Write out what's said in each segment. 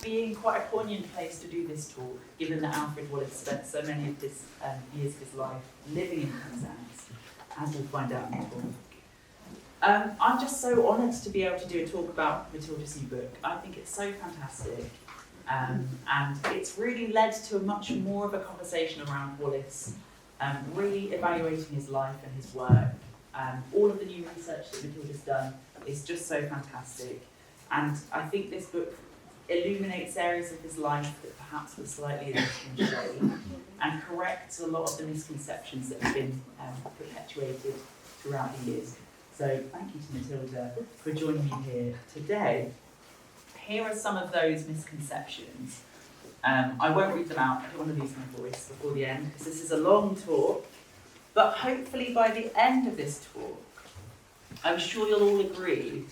being quite a poignant place to do this talk, given that Alfred Wallis spent so many of his years of his life living in Penzance, as we'll find out in the talk. I'm just so honoured to be able to do a talk about Matilda's new book. I think it's so fantastic, and it's really led to much more of a conversation around Wallis, really evaluating his life and his work. All of the new research that Matilda's done is just so fantastic, and I think this book illuminates areas of his life that perhaps were slightly in shade, and corrects a lot of the misconceptions that have been perpetuated throughout the years. So thank you to Matilda for joining me here today. Here are some of those misconceptions. I won't read them out, I don't want to lose my voice before the end, because this is a long talk, but hopefully by the end of this talk, I'm sure you'll all agree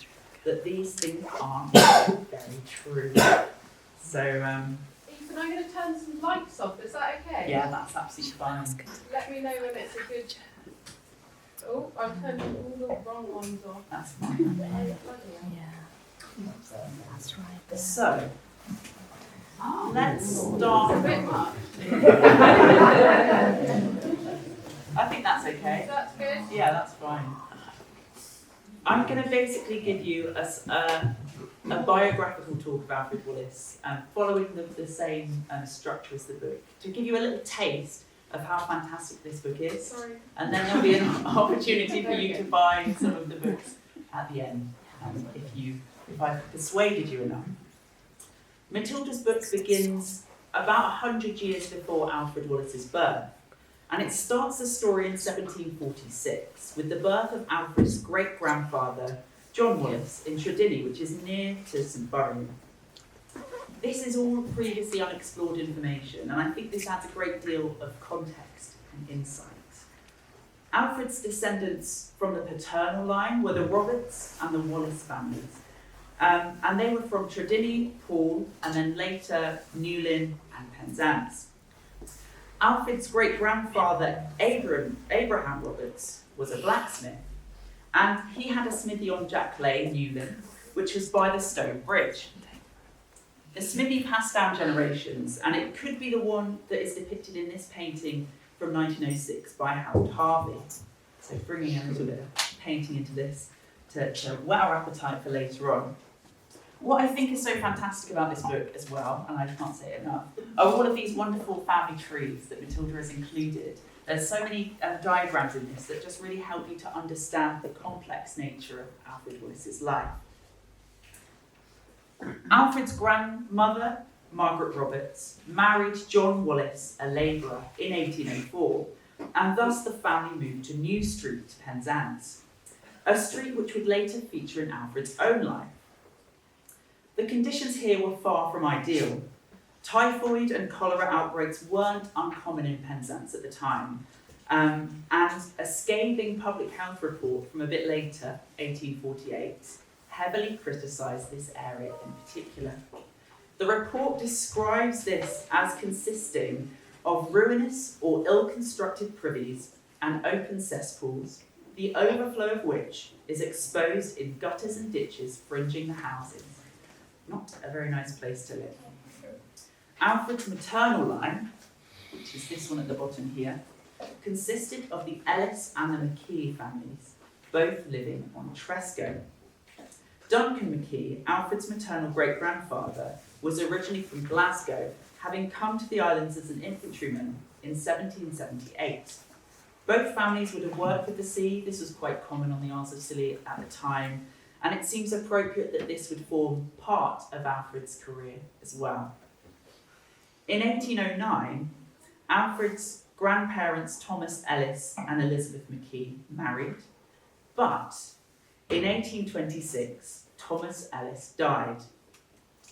that these things aren't very true. So, Ethan, I'm going to turn some lights off, is that okay? yeah, that's absolutely fine. Let me know when it's a good... Oh, I've turned all the wrong ones off. That's fine. That's right. So, let's start. A bit much. I think that's okay. That's good. Yeah, that's fine. I'm going to basically give you a biographical talk of Alfred Wallis, following the same structure as the book, to give you a little taste of how fantastic this book is. Sorry. And then there'll be an opportunity for you to buy some of the books at the end, if I've persuaded you enough. Matilda's book begins about 100 years before Alfred Wallis's birth, and it starts the story in 1746 with the birth of Alfred's great-grandfather, John Wallis, in Tredigny, which is near to St Burren. This is all previously unexplored information, and I think this adds a great deal of context and insight. Alfred's descendants from the paternal line were the Roberts and the Wallis families, and they were from Tredigny, Paul, and then later Newlyn and Penzance. Alfred's great-grandfather, Abraham Roberts, was a blacksmith, and he had a smithy on Jack Lane, Newlyn, which was by the stone bridge. The smithy passed down generations, and it could be the one that is depicted in this painting from 1906 by Harold Harvey. So bringing a little bit of painting into this to whet our appetite for later on. What I think is so fantastic about this book as well, and I can't say it enough, are all of these wonderful family trees that Matilda has included. There's so many diagrams in this that just really help you to understand the complex nature of Alfred Wallis's life. Alfred's grandmother, Margaret Roberts, married John Wallis, a labourer, in 1804, and thus the family moved to New Street, Penzance, a street which would later feature in Alfred's own life. The conditions here were far from ideal. Typhoid and cholera outbreaks weren't uncommon in Penzance at the time, and a scathing public health report from a bit later, 1848, heavily criticised this area in particular. The report describes this as consisting of ruinous or ill-constructed privies and open cesspools, the overflow of which is exposed in gutters and ditches fringing the houses. Not a very nice place to live. Alfred's maternal line, which is this one at the bottom here, consisted of the Ellis and the McKee families, both living on Tresco. Duncan McKee, Alfred's maternal great-grandfather, was originally from Glasgow, having come to the islands as an infantryman in 1778. Both families would have worked with the sea. This was quite common on the Isles of Scilly at the time, and it seems appropriate that this would form part of Alfred's career as well. In 1809, Alfred's grandparents Thomas Ellis and Elizabeth McKee married, but in 1826, Thomas Ellis died.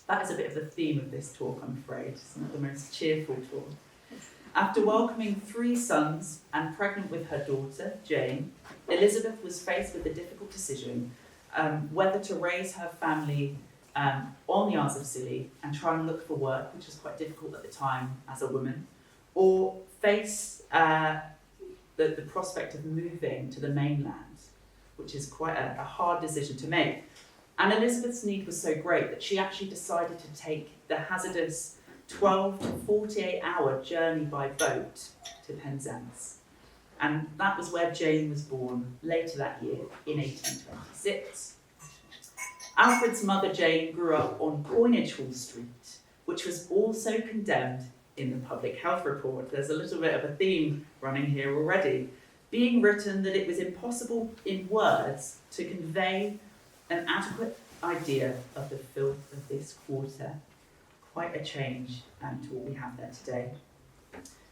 That is a bit of the theme of this talk, I'm afraid. It's not the most cheerful talk. After welcoming 3 sons and pregnant with her daughter, Jane, Elizabeth was faced with a difficult decision whether to raise her family on the Isles of Scilly and try and look for work, which was quite difficult at the time as a woman, or face the prospect of moving to the mainland, which is quite a hard decision to make. And Elizabeth's need was so great that she actually decided to take the hazardous 12 to 48-hour journey by boat to Penzance. And that was where Jane was born later that year in 1826. Alfred's mother Jane grew up on Coinage Hall Street, which was also condemned in the Public Health Report. There's a little bit of a theme running here already, being written that it was impossible in words to convey an adequate idea of the filth of this quarter. Quite a change to what we have there today.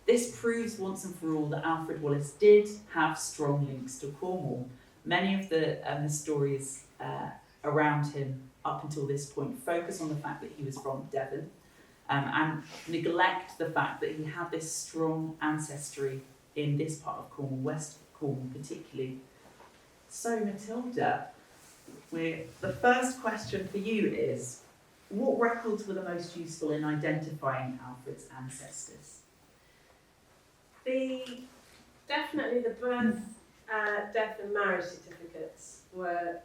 This proves once and for all that Alfred Wallis did have strong links to Cornwall. Many of the stories around him up until this point focus on the fact that he was from Devon and neglect the fact that he had this strong ancestry in this part of Cornwall, West Cornwall particularly. So Matilda, the first question for you is, what records were the most useful in identifying Alfred's ancestors? Definitely the birth, death and marriage certificates were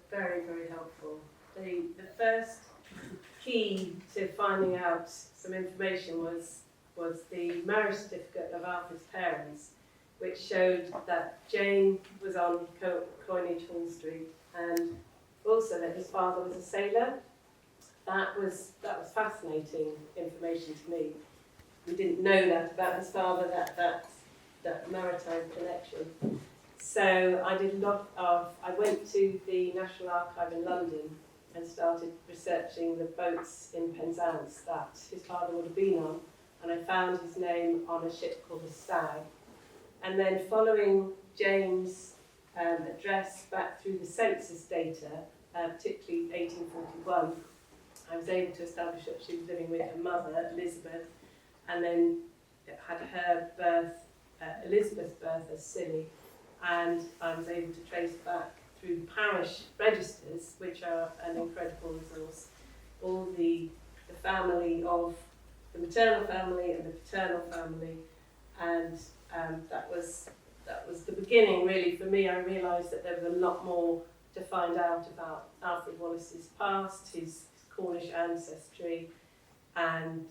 very, very helpful. The first key to finding out some information was the marriage certificate of Alfred's parents, which showed that Jane was on Coinage Hall Street and also that his father was a sailor. That was fascinating information to me. We didn't know that about his father, that maritime connection. So I went to the National Archive in London and started researching the boats in Penzance that his father would have been on, and I found his name on a ship called the Stag. And then following Jane's address back through the census data, particularly 1841, I was able to establish that she was living with her mother, Elizabeth, and then had her birth, Elizabeth's birth as Silly, and I was able to trace back through the parish registers, which are an incredible resource, all the family of the maternal family and the paternal family, and that was the beginning really for me. I realised that there was a lot more to find out about Alfred Wallis's past, his Cornish ancestry, and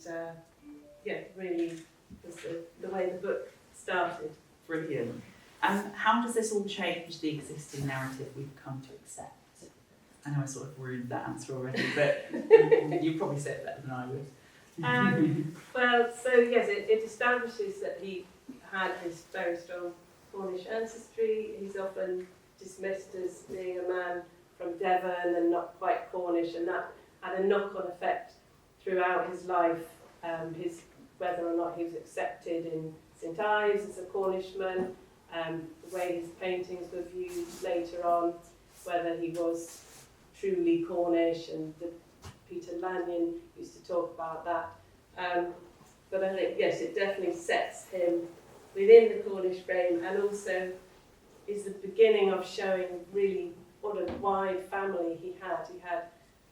really was the way the book started. Brilliant. And how does this all change the existing narrative we've come to accept? I know I sort of ruined that answer already, but you probably say it better than I would. Well, so yes, it establishes that he had this very strong Cornish ancestry. He's often dismissed as being a man from Devon and not quite Cornish, and that had a knock-on effect throughout his life, whether or not he was accepted in St Ives as a Cornishman, the way his paintings were viewed later on, whether he was truly Cornish, and Peter Lanyon used to talk about that. But I think, yes, it definitely sets him within the Cornish frame, and also is the beginning of showing really what a wide family he had. He had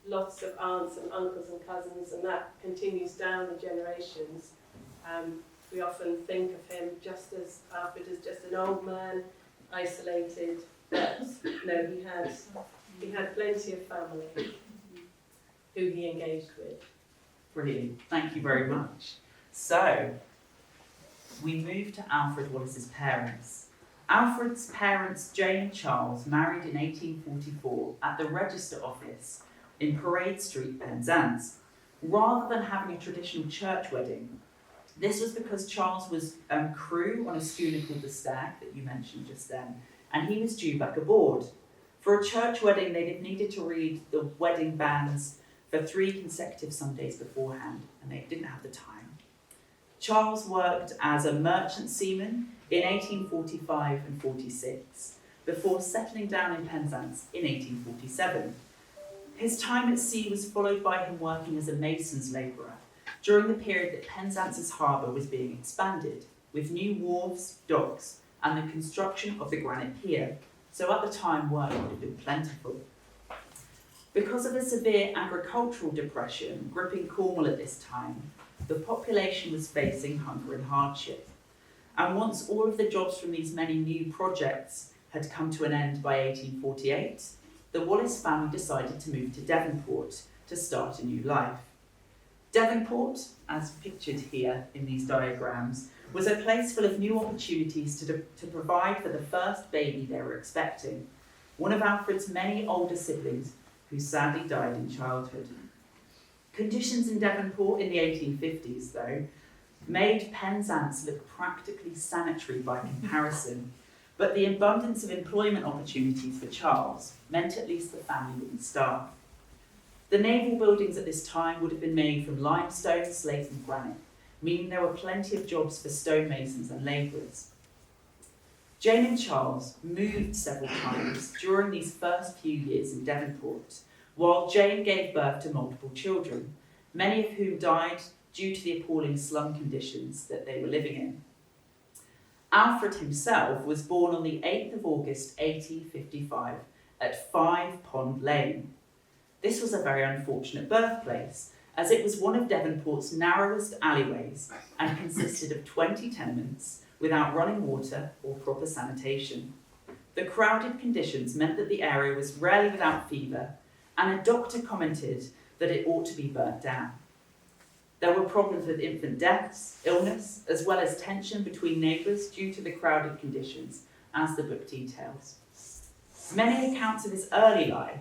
lots of aunts and uncles and cousins, and that continues down the generations. We often think of him just as Alfred as just an old man, isolated, but no, he had plenty of family who he engaged with. Brilliant, thank you very much. So, we move to Alfred Wallis's parents. Alfred's parents, Jane and Charles, married in 1844 at the Register Office in Parade Street, Penzance, rather than having a traditional church wedding. This was because Charles was crew on a schooner called the Stag that you mentioned just then, and he was due back aboard. For a church wedding, they'd have needed to read the wedding banns for 3 consecutive Sundays beforehand, and they didn't have the time. Charles worked as a merchant seaman in 1845 and 46, before settling down in Penzance in 1847. His time at sea was followed by him working as a mason's labourer, during the period that Penzance's harbour was being expanded, with new wharves, docks, and the construction of the granite pier, so at the time work would have been plentiful. Because of a severe agricultural depression gripping Cornwall at this time, the population was facing hunger and hardship. And once all of the jobs from these many new projects had come to an end by 1848, the Wallis family decided to move to Devonport to start a new life. Devonport, as pictured here in these diagrams, was a place full of new opportunities to provide for the first baby they were expecting, one of Alfred's many older siblings who sadly died in childhood. Conditions in Devonport in the 1850s, though, made Penzance look practically sanitary by comparison, but the abundance of employment opportunities for Charles meant at least the family wouldn't starve. The naval buildings at this time would have been made from limestone, slate and granite, meaning there were plenty of jobs for stonemasons and labourers. Jane and Charles moved several times during these first few years in Devonport, while Jane gave birth to multiple children, many of whom died due to the appalling slum conditions that they were living in. Alfred himself was born on the 8th of August 1855 at 5 Pond Lane. This was a very unfortunate birthplace, as it was one of Devonport's narrowest alleyways and consisted of 20 tenements without running water or proper sanitation. The crowded conditions meant that the area was rarely without fever, and a doctor commented that it ought to be burnt down. There were problems with infant deaths, illness, as well as tension between neighbours due to the crowded conditions, as the book details. Many accounts of his early life,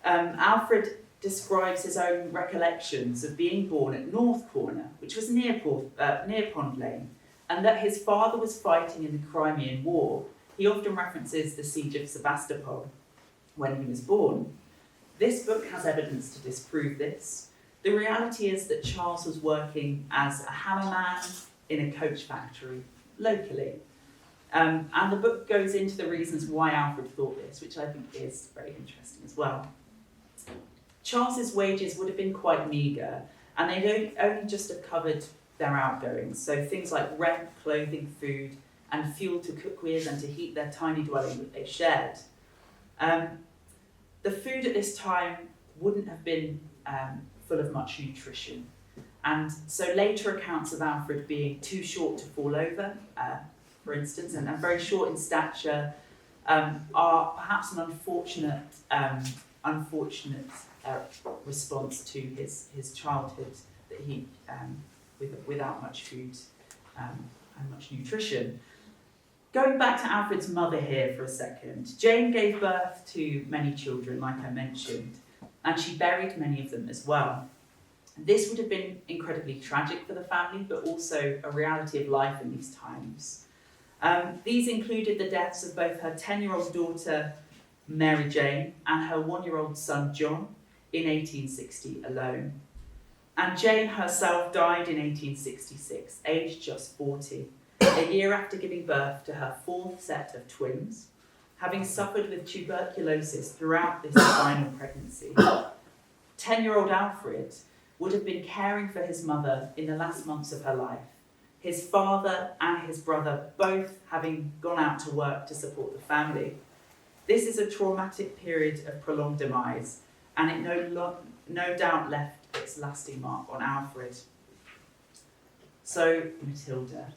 Alfred describes his own recollections of being born at North Corner, which was near Pond Lane, and that his father was fighting in the Crimean War. He often references the siege of Sebastopol when he was born. This book has evidence to disprove this. The reality is that Charles was working as a hammerman in a coach factory locally. And the book goes into the reasons why Alfred thought this, which I think is very interesting as well. Charles's wages would have been quite meagre, and they'd only just have covered their outgoings, so things like rent, clothing, food, and fuel to cook with and to heat their tiny dwelling that they shared. The food at this time wouldn't have been full of much nutrition, and so later accounts of Alfred being too short to fall over, for instance, and very short in stature, are perhaps an unfortunate response to his childhood, that he without much food and much nutrition. Going back to Alfred's mother here for a second, Jane gave birth to many children, like I mentioned, and she buried many of them as well. This would have been incredibly tragic for the family, but also a reality of life in these times. These included the deaths of both her 10-year-old daughter, Mary Jane, and her 1-year-old son, John, in 1860 alone. And Jane herself died in 1866, aged just 40, a year after giving birth to her 4th set of twins, having suffered with tuberculosis throughout this final pregnancy. 10-year-old Alfred would have been caring for his mother in the last months of her life, his father and his brother both having gone out to work to support the family. This is a traumatic period of prolonged demise, and it no doubt left its lasting mark on Alfred. So, Matilda.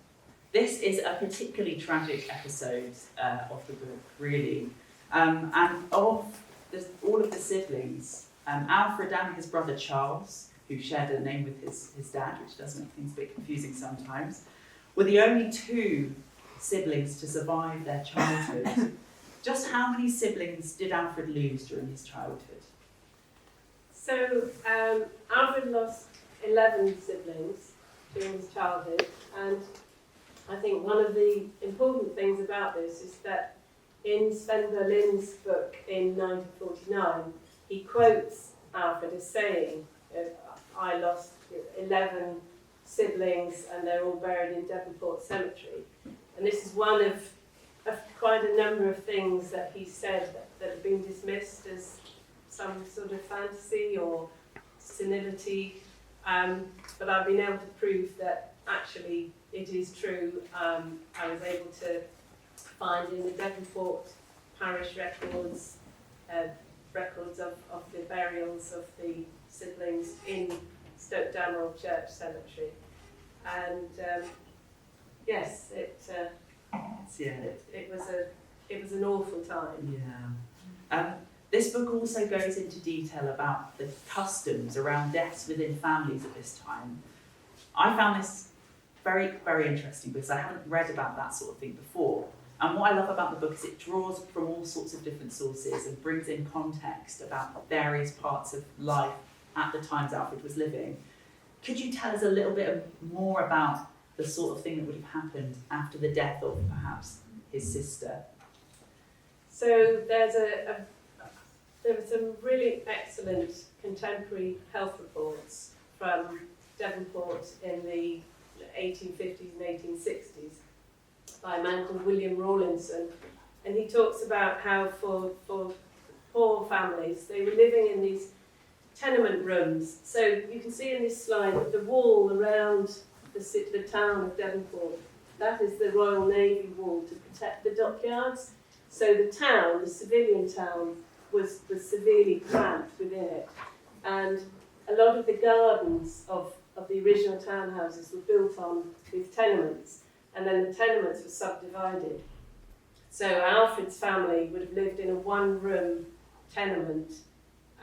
This is a particularly tragic episode of the book, really. And of all of the siblings, Alfred and his brother Charles, who shared a name with his dad, which does make things a bit confusing sometimes, were the only 2 siblings to survive their childhood. Just how many siblings did Alfred lose during his childhood? So Alfred lost 11 siblings during his childhood, and I think one of the important things about this is that in Sven Berlin's book in 1949, he quotes Alfred as saying, I lost 11 siblings and they're all buried in Devonport Cemetery. And this is one of quite a number of things that he said that have been dismissed as some sort of fantasy or senility, but I've been able to prove that actually it is true. I was able to find in the Devonport parish records records of the burials of the siblings in Stoke Damerel Church Cemetery, and yes, it was an awful time. Yeah. This book also goes into detail about the customs around deaths within families at this time. I found this very, very interesting because I haven't read about that sort of thing before. And what I love about the book is it draws from all sorts of different sources and brings in context about various parts of life at the times Alfred was living. Could you tell us a little bit more about the sort of thing that would have happened after the death of perhaps his sister? So there were some really excellent contemporary health reports from Devonport in the 1850s and 1860s by a man called William Rawlinson, and he talks about how for poor families they were living in these tenement rooms. So you can see in this slide that the wall around the town of Devonport, that is the Royal Navy wall to protect the dockyards. So the town, the civilian town, was severely cramped within it, and a lot of the gardens of the original townhouses were built on with tenements, and then the tenements were subdivided. So Alfred's family would have lived in a one-room tenement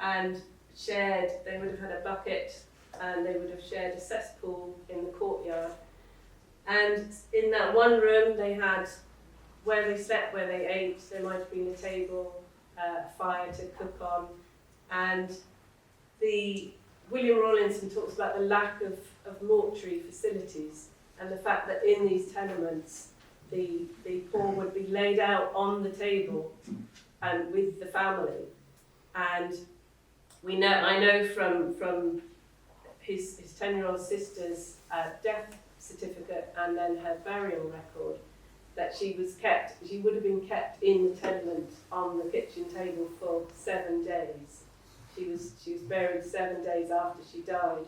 and they would have had a bucket and they would have shared a cesspool in the courtyard. And in that one room they had where they slept, where they ate, there might have been a table, a fire to cook on, and William Rawlinson talks about the lack of mortuary facilities and the fact that in these tenements the poor would be laid out on the table and with the family. And I know from his 10-year-old sister's death certificate and then her burial record that she would have been kept in the tenement on the kitchen table for 7 days. She was buried 7 days after she died,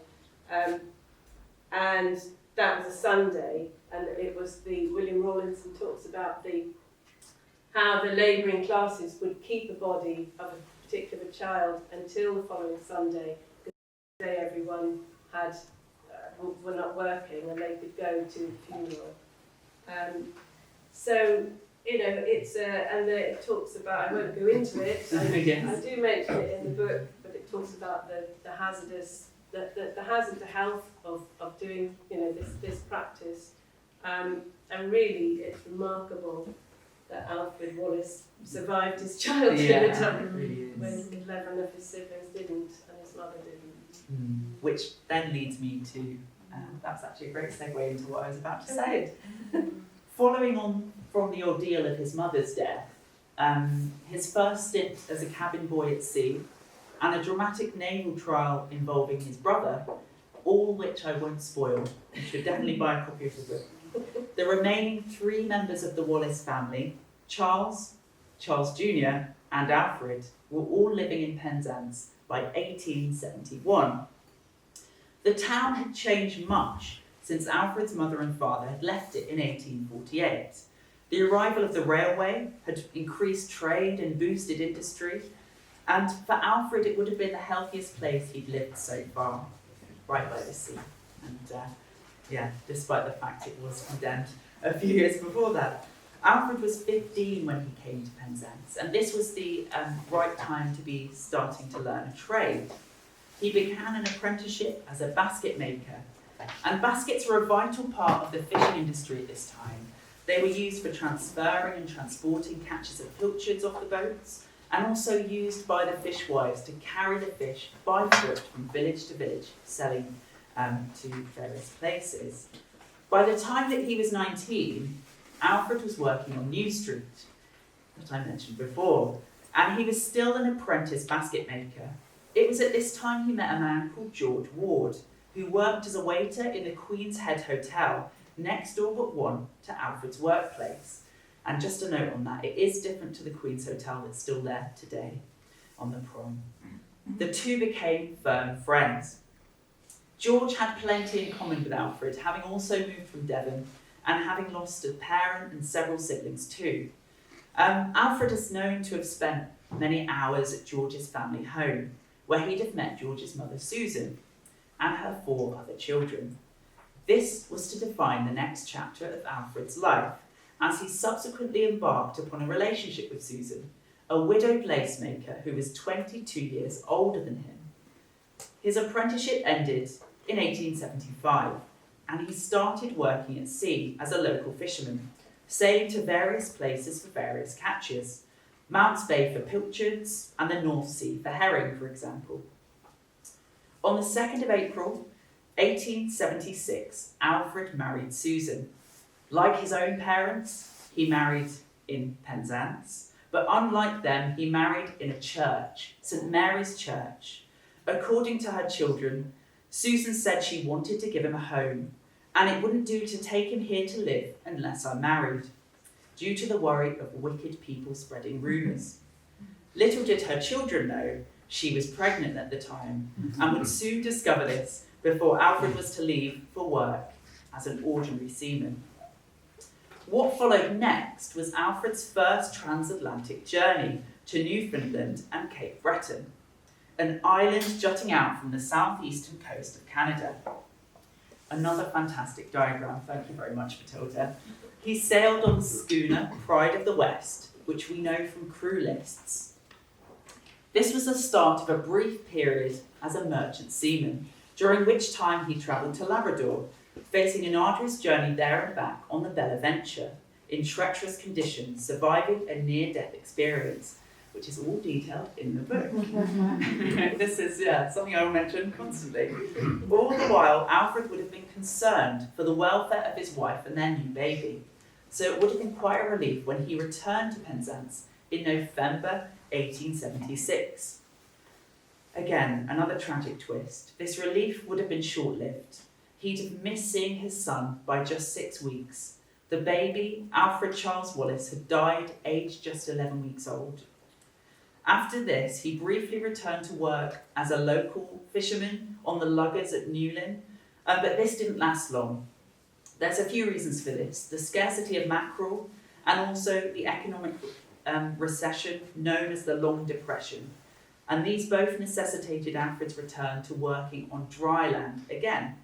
and that was a Sunday. And it was William Rawlinson talks about how the labouring classes would keep the body of a particular child until the following Sunday, because the day everyone were not working and they could go to the funeral. So it's and it talks about, I won't go into it. Yes. I do mention it in the book, but it talks about the hazardous, the hazard to health of doing this practice, and really it's remarkable that Alfred Wallis survived his childhood when 11 of his siblings didn't and his mother didn't. Which then leads me to that's actually a great segue into what I was about to say. Following on from the ordeal of his mother's death, his first stint as a cabin boy at sea, and a dramatic naval trial involving his brother, all which I won't spoil. You should definitely buy a copy of the book. The remaining 3 members of the Wallis family, Charles Jr. and Alfred, were all living in Penzance by 1871. The town had changed much since Alfred's mother and father had left it in 1848. The arrival of the railway had increased trade and boosted industry, and for Alfred it would have been the healthiest place he'd lived so far, right by the sea. And despite the fact it was condemned a few years before that. Alfred was 15 when he came to Penzance, and this was the right time to be starting to learn a trade. He began an apprenticeship as a basket maker, and baskets were a vital part of the fishing industry at this time. They were used for transferring and transporting catches of pilchards off the boats, and also used by the fishwives to carry the fish by foot from village to village, selling to various places. By the time that he was 19, Alfred was working on New Street, that I mentioned before, and he was still an apprentice basket maker. It was at this time he met a man called George Ward, who worked as a waiter in the Queen's Head Hotel, next door but one to Alfred's workplace. And just a note on that, it is different to the Queen's Hotel that's still there today on the Prom. The two became firm friends. George had plenty in common with Alfred, having also moved from Devon and having lost a parent and several siblings too. Alfred is known to have spent many hours at George's family home, where he'd have met George's mother Susan and her 4 other children. This was to define the next chapter of Alfred's life, as he subsequently embarked upon a relationship with Susan, a widowed lacemaker who was 22 years older than him. His apprenticeship ended in 1875, and he started working at sea as a local fisherman, sailing to various places for various catches, Mounts Bay for pilchards and the North Sea for herring, for example. On the 2nd of April, 1876, Alfred married Susan. Like his own parents, he married in Penzance, but unlike them, he married in a church, St Mary's Church. According to her children, Susan said she wanted to give him a home, and it wouldn't do to take him here to live unless I married, due to the worry of wicked people spreading rumours. Little did her children know she was pregnant at the time, and would soon discover this before Alfred was to leave for work as an ordinary seaman. What followed next was Alfred's first transatlantic journey to Newfoundland and Cape Breton, an island jutting out from the southeastern coast of Canada. Another fantastic diagram, thank you very much, Matilda. He sailed on the schooner Pride of the West, which we know from crew lists. This was the start of a brief period as a merchant seaman, during which time he travelled to Labrador, facing an arduous journey there and back on the Bella Venture, in treacherous conditions, surviving a near-death experience, which is all detailed in the book. This is, something I will mention constantly. All the while, Alfred would have been concerned for the welfare of his wife and their new baby, so it would have been quite a relief when he returned to Penzance in November 1876. Again, another tragic twist. This relief would have been short-lived. He'd have missed seeing his son by just 6 weeks. The baby, Alfred Charles Wallis, had died aged just 11 weeks old. After this, he briefly returned to work as a local fisherman on the luggers at Newlyn, but this didn't last long. There's a few reasons for this: the scarcity of mackerel, and also the economic recession known as the Long Depression. And these both necessitated Alfred's return to working on dry land again.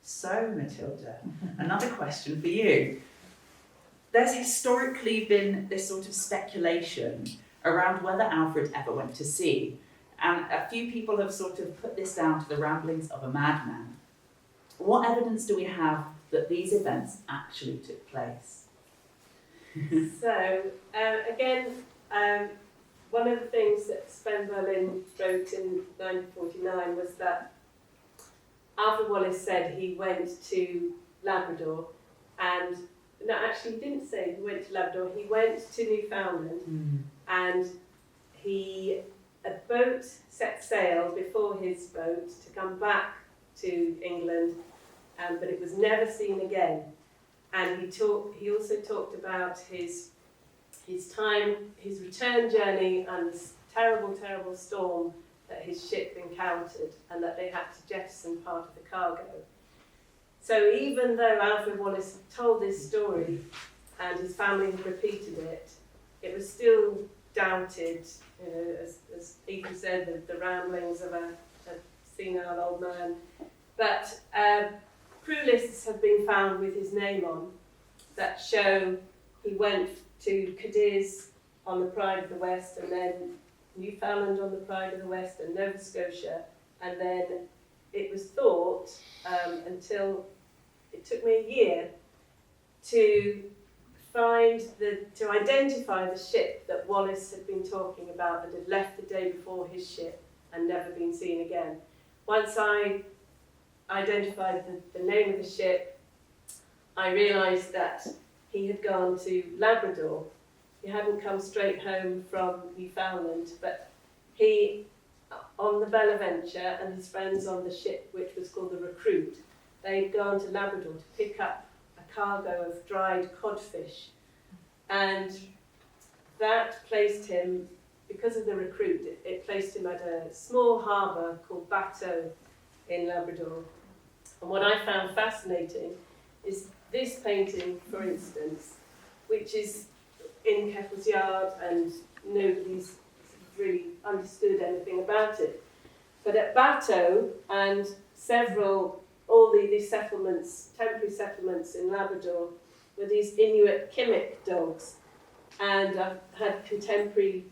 So, Matilda, another question for you. There's historically been this sort of speculation around whether Alfred ever went to sea, and a few people have sort of put this down to the ramblings of a madman. What evidence do we have that these events actually took place? So, again, one of the things that Sven Berlin wrote in 1949 was that Alfred Wallis said he went to Labrador, and no, actually he didn't say he went to Labrador, he went to Newfoundland, and a boat set sail before his boat to come back to England, but it was never seen again. And he also talked about his return journey and this terrible, terrible storm that his ship encountered, and that they had to jettison part of the cargo. So even though Alfred Wallis had told this story and his family had repeated it, it was still doubted, as Ethan said, the ramblings of a senile old man. But crew lists have been found with his name on that show he went to Cadiz on the Pride of the West, and then Newfoundland on the Pride of the West, and Nova Scotia, and then it was thought until it took me a year to identify the ship that Wallis had been talking about that had left the day before his ship and never been seen again. Once I identified the name of the ship, I realised that he had gone to Labrador. He hadn't come straight home from Newfoundland, but he, on the Bella Venture, and his friends on the ship, which was called the Recruit, they'd gone to Labrador to pick up a cargo of dried codfish. And that placed him, because of the Recruit, it placed him at a small harbour called Bateau in Labrador. And what I found fascinating is this painting, for instance, which is in Keppel's Yard, and nobody's really understood anything about it. But at Bateau and all these settlements, temporary settlements in Labrador, were these Inuit Kimik dogs. and I've had contemporary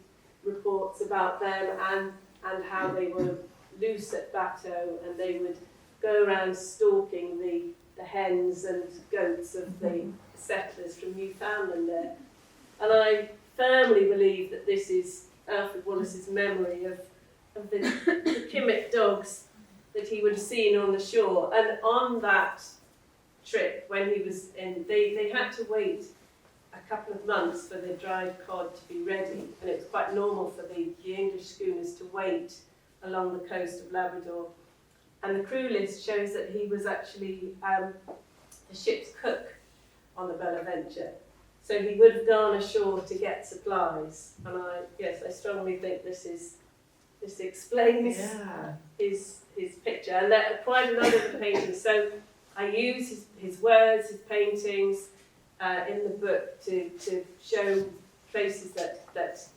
reports about them and how they were loose at Bateau, and they would go around stalking the hens and goats of the settlers from Newfoundland there. And I firmly believe that this is Alfred Wallis's memory of the Kimmick dogs that he would have seen on the shore. And on that trip, when he was in, they had to wait a couple of months for the dried cod to be ready, and it was quite normal for the English schooners to wait along the coast of Labrador. And the crew list shows that he was actually the ship's cook on the Bonaventure. So he would have gone ashore to get supplies. And I strongly think this explains his picture. And there are quite a lot of the paintings. So I use his words, his paintings in the book to show places that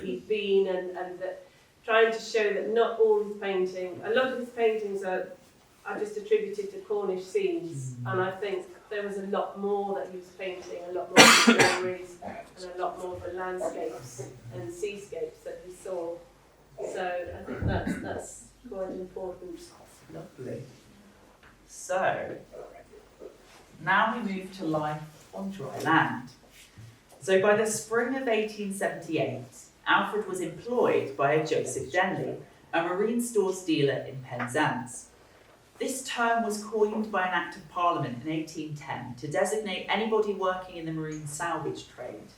he'd been, and that, trying to show that not all his painting, a lot of his paintings are just attributed to Cornish scenes, and I think there was a lot more that he was painting, a lot more of the stories, and a lot more of the landscapes and seascapes that he saw. So I think that's quite important. Lovely. So, now we move to life on dry land. So by the spring of 1878, Alfred was employed by a Joseph Denley, a marine stores dealer in Penzance. This term was coined by an Act of Parliament in 1810 to designate anybody working in the marine salvage trade.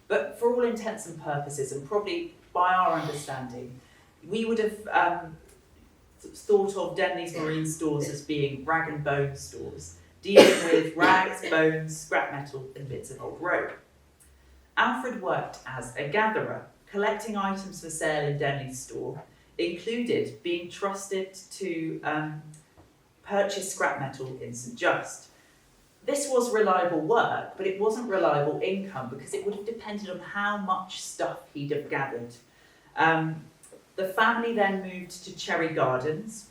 But for all intents and purposes, and probably by our understanding, we would have thought of Denley's marine stores as being rag and bone stores, dealing with rags, bones, scrap metal, and bits of old rope. Alfred worked as a gatherer, collecting items for sale in Denley's store, included being trusted to purchase scrap metal in St Just. This was reliable work, but it wasn't reliable income because it would have depended on how much stuff he'd have gathered. The family then moved to Cherry Gardens,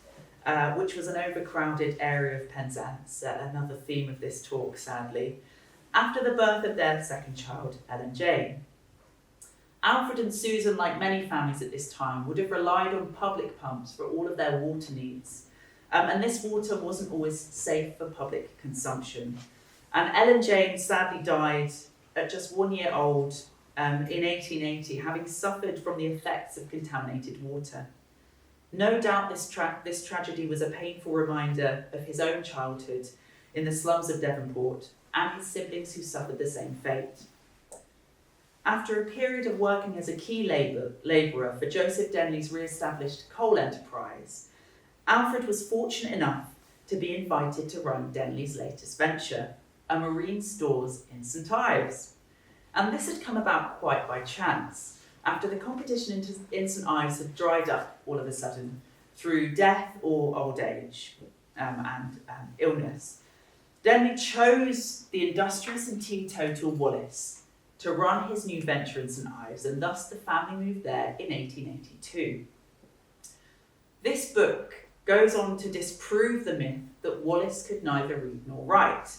which was an overcrowded area of Penzance, another theme of this talk, sadly, after the birth of their second child, Ellen Jane. Alfred and Susan, like many families at this time, would have relied on public pumps for all of their water needs. And this water wasn't always safe for public consumption. And Ellen Jane sadly died at just 1 year old in 1880, having suffered from the effects of contaminated water. No doubt this tragedy was a painful reminder of his own childhood in the slums of Devonport and his siblings who suffered the same fate. After a period of working as a key labourer for Joseph Denley's re-established coal enterprise, Alfred was fortunate enough to be invited to run Denley's latest venture, a marine stores in St Ives. And this had come about quite by chance, after the competition in St Ives had dried up all of a sudden through death or old age and illness. Denley chose the industrious and teetotal Wallis to run his new venture in St Ives, and thus the family moved there in 1882. This book goes on to disprove the myth that Wallis could neither read nor write,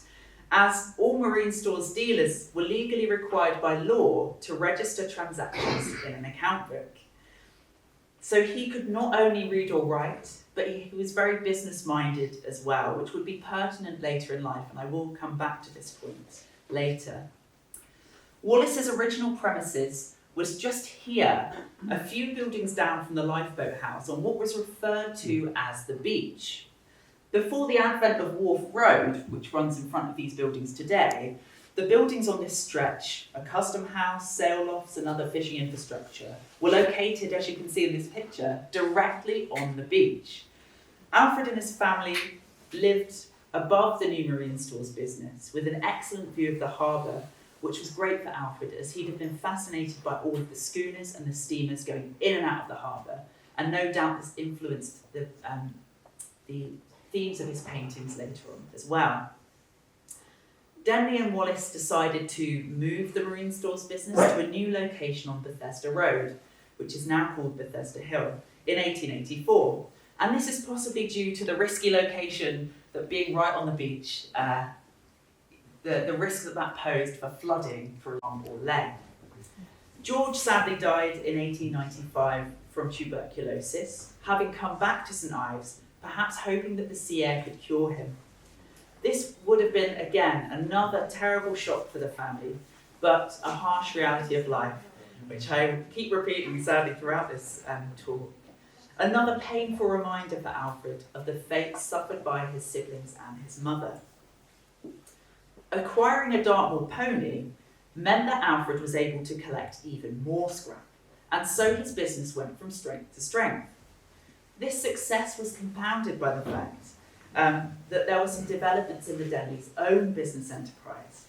as all marine stores dealers were legally required by law to register transactions in an account book. So he could not only read or write, but he was very business-minded as well, which would be pertinent later in life, and I will come back to this point later. Wallis's original premises was just here, a few buildings down from the lifeboat house, on what was referred to as the beach. Before the advent of Wharf Road, which runs in front of these buildings today, the buildings on this stretch, a custom house, sail lofts and other fishing infrastructure, were located, as you can see in this picture, directly on the beach. Alfred and his family lived above the new marine stores business, with an excellent view of the harbour, which was great for Alfred, as he'd have been fascinated by all of the schooners and the steamers going in and out of the harbour, and no doubt this influenced the themes of his paintings later on as well. Denley and Wallis decided to move the marine stores business to a new location on Bethesda Road, which is now called Bethesda Hill, in 1884. And this is possibly due to the risky location that being right on the beach, the risk that posed for flooding for arm or leg. George sadly died in 1895 from tuberculosis, having come back to St Ives, perhaps hoping that the sea air could cure him. This would have been, again, another terrible shock for the family, but a harsh reality of life, which I keep repeating sadly throughout this talk. Another painful reminder for Alfred of the fate suffered by his siblings and his mother. Acquiring a Dartmoor pony meant that Alfred was able to collect even more scrap, and so his business went from strength to strength. This success was compounded by the fact that there were some developments in the Denleys' own business enterprise.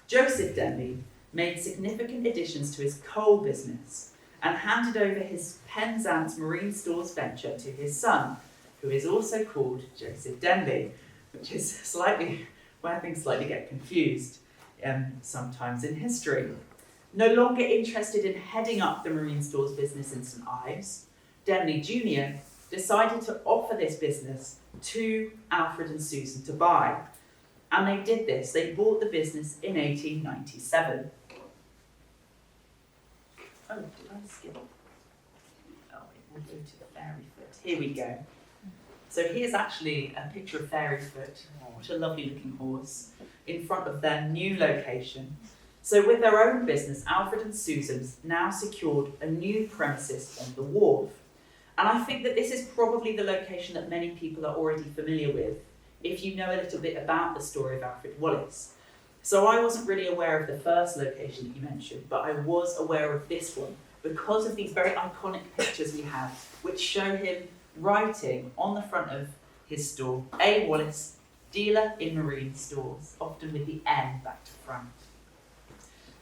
Joseph Denley made significant additions to his coal business and handed over his Penzance Marine Stores venture to his son, who is also called Joseph Denley, which is where things slightly get confused sometimes in history. No longer interested in heading up the Marine Stores business in St Ives, Denley Jr. decided to offer this business to Alfred and Susan to buy. And they did this. They bought the business in 1897. Oh, did I skip? Oh, we'll go to the Fairyfoot. Here we go. So here's actually a picture of Fairyfoot. What a lovely looking horse in front of their new location. So with their own business, Alfred and Susan now secured a new premises on the wharf. And I think that this is probably the location that many people are already familiar with, if you know a little bit about the story of Alfred Wallis. So I wasn't really aware of the first location that you mentioned, but I was aware of this one because of these very iconic pictures we have, which show him writing on the front of his store, A. Wallis, dealer in marine stores, often with the N back to front.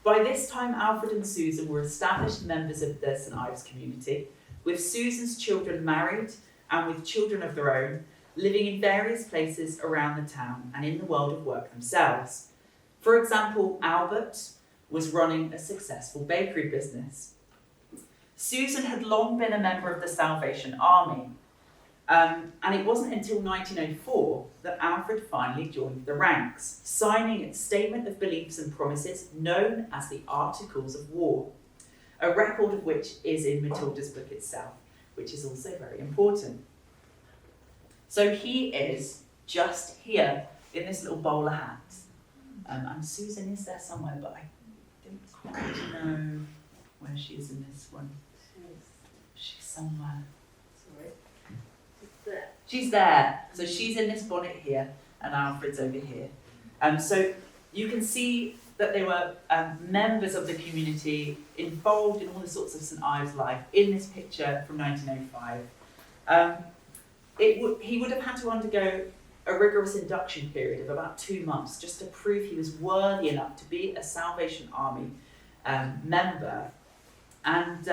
By this time, Alfred and Susan were established members of the St Ives community, with Susan's children married and with children of their own, living in various places around the town and in the world of work themselves. For example, Albert was running a successful bakery business. Susan had long been a member of the Salvation Army, and it wasn't until 1904 that Alfred finally joined the ranks, signing its statement of beliefs and promises known as the Articles of War, a record of which is in Matilda's book itself, which is also very important. So he is just here in this little bowler hat. And Susan is there somewhere, but I don't quite know where she is in this one. She's somewhere. Sorry. It's there. She's there. So she's in this bonnet here, and Alfred's over here. So you can see that they were members of the community involved in all the sorts of St Ives life in this picture from 1905. He would have had to undergo a rigorous induction period of about 2 months just to prove he was worthy enough to be a Salvation Army member. And